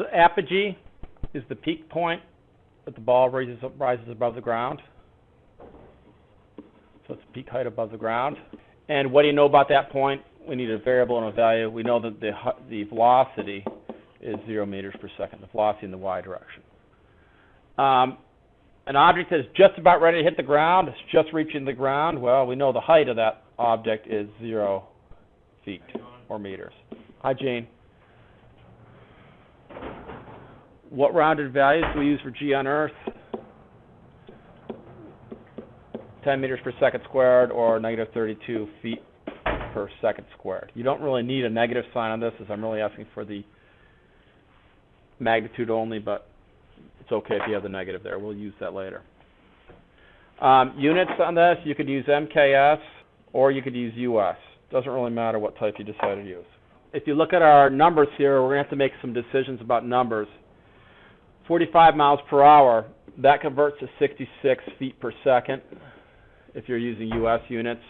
So apogee is the peak point that the ball rises above the ground. So it's peak height above the ground. And what do you know about that point? We need a variable and a value. We know that the velocity is 0 meters per second, the velocity in the y direction. An object that is just about ready to hit the ground, it's just reaching the ground, well, we know the height of that object is 0 feet or meters. Hi, Jane. What rounded values do we use for g on Earth? 10 meters per second squared or negative 32 feet per second squared. You don't really need a negative sign on this, as I'm really asking for the magnitude only, but it's okay if you have the negative there. We'll use that later. Units on this, you could use MKS or you could use US. Doesn't really matter what type you decide to use. If you look at our numbers here, we're going to have to make some decisions about numbers. 45 miles per hour, that converts to 66 feet per second if you're using US units.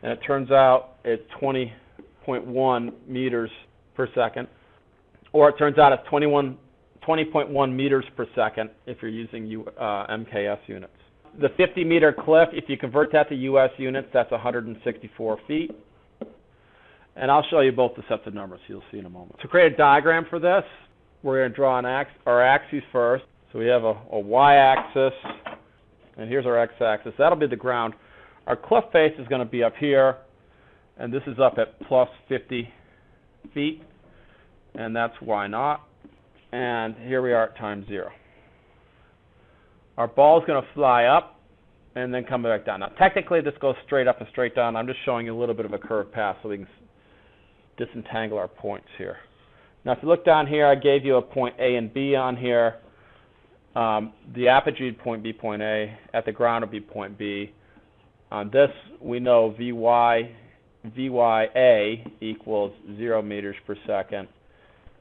And it turns out it's 20.1 meters per second. Or it turns out it's 20.1 meters per second if you're using MKS units. The 50-meter cliff, if you convert that to US units, that's 164 feet. And I'll show you both the sets of numbers you'll see in a moment. To create a diagram for this, we're going to draw our axes first. So we have a y-axis, and here's our x-axis. That'll be the ground. Our cliff face is going to be up here, and this is up at plus 50 feet, and that's y naught. And here we are at time 0. Our ball is going to fly up and then come back down. Now, technically, this goes straight up and straight down. I'm just showing you a little bit of a curved path so we can disentangle our points here. Now, if you look down here, I gave you a point A and B on here. The apogee point B, point A. At the ground would be point B. On this, we know VYA equals 0 meters per second.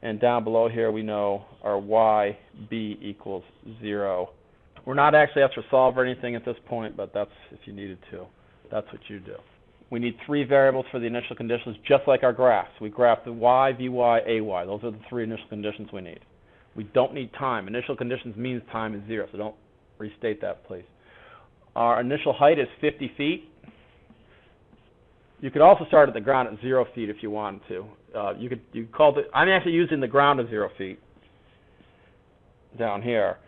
And down below here, we know our YB equals 0. We're not actually asked to solve or anything at this point, but that's if you needed to. That's what you do. We need 3 variables for the initial conditions, just like our graphs. We graph the y, vy, ay. Those are the 3 initial conditions we need. We don't need time. Initial conditions means time is 0, so don't restate that, please. Our initial height is 50 feet. You could also start at the ground at 0 feet if you wanted to. I'm actually using the ground at 0 feet down here.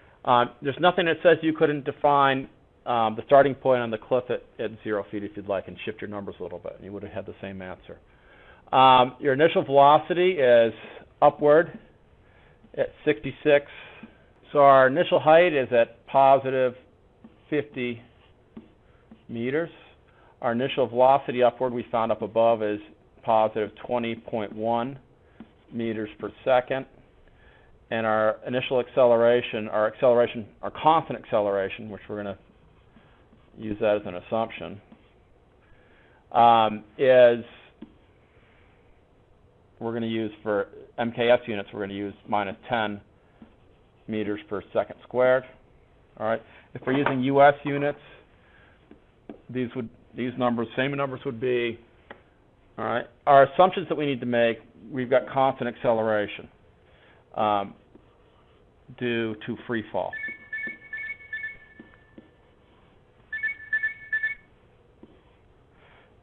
There's nothing that says you couldn't define the starting point on the cliff at 0 feet if you'd like and shift your numbers a little bit, and you would have had the same answer. Your initial velocity is upward at 66. So our initial height is at positive 50 meters. Our initial velocity upward we found up above is positive 20.1 meters per second. And our initial acceleration, our constant acceleration, which we're going to use that as an assumption, is we're going to use for MKS units, we're going to use minus 10 meters per second squared. All right. If we're using US units, these same numbers would be, all right. Our assumptions that we need to make, we've got constant acceleration due to free fall.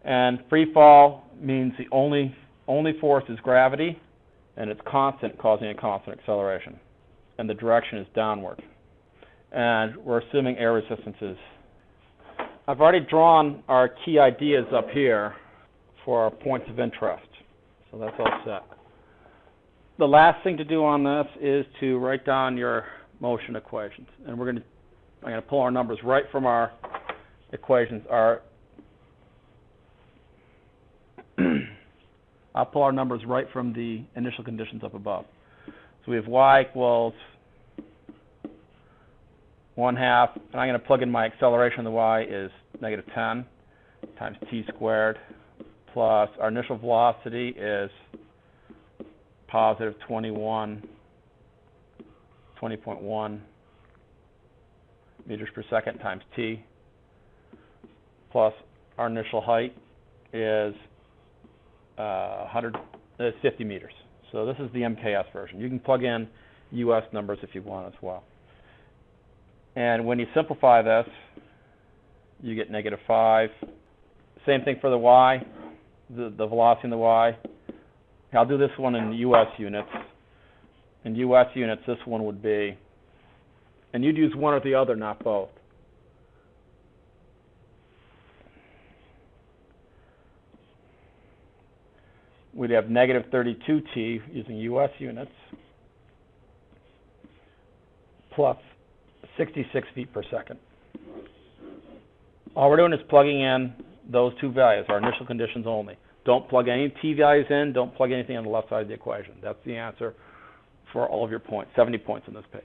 And free fall means the only force is gravity, and it's constant, causing a constant acceleration. And the direction is downward. And we're assuming air resistances. I've already drawn our key ideas up here for our points of interest. So that's all set. The last thing to do on this is to write down your motion equations. And I'm going to pull our numbers right from our equations. I'll pull our numbers right from the initial conditions up above. So we have y equals 1/2, and I'm going to plug in my acceleration. The y is negative 10 times t squared, plus our initial velocity is positive 20.1 meters per second times t, plus our initial height is 50 meters. So this is the MKS version. You can plug in US numbers if you want as well. And when you simplify this, you get -5. Same thing for the y, the velocity in the y. I'll do this one in US units. In US units, this one would be, and you'd use one or the other, not both. We'd have -32t using US units plus 66 feet per second. All we're doing is plugging in those two values, our initial conditions only. Don't plug any t values in, don't plug anything on the left side of the equation. That's the answer for all of your points, 70 points on this page.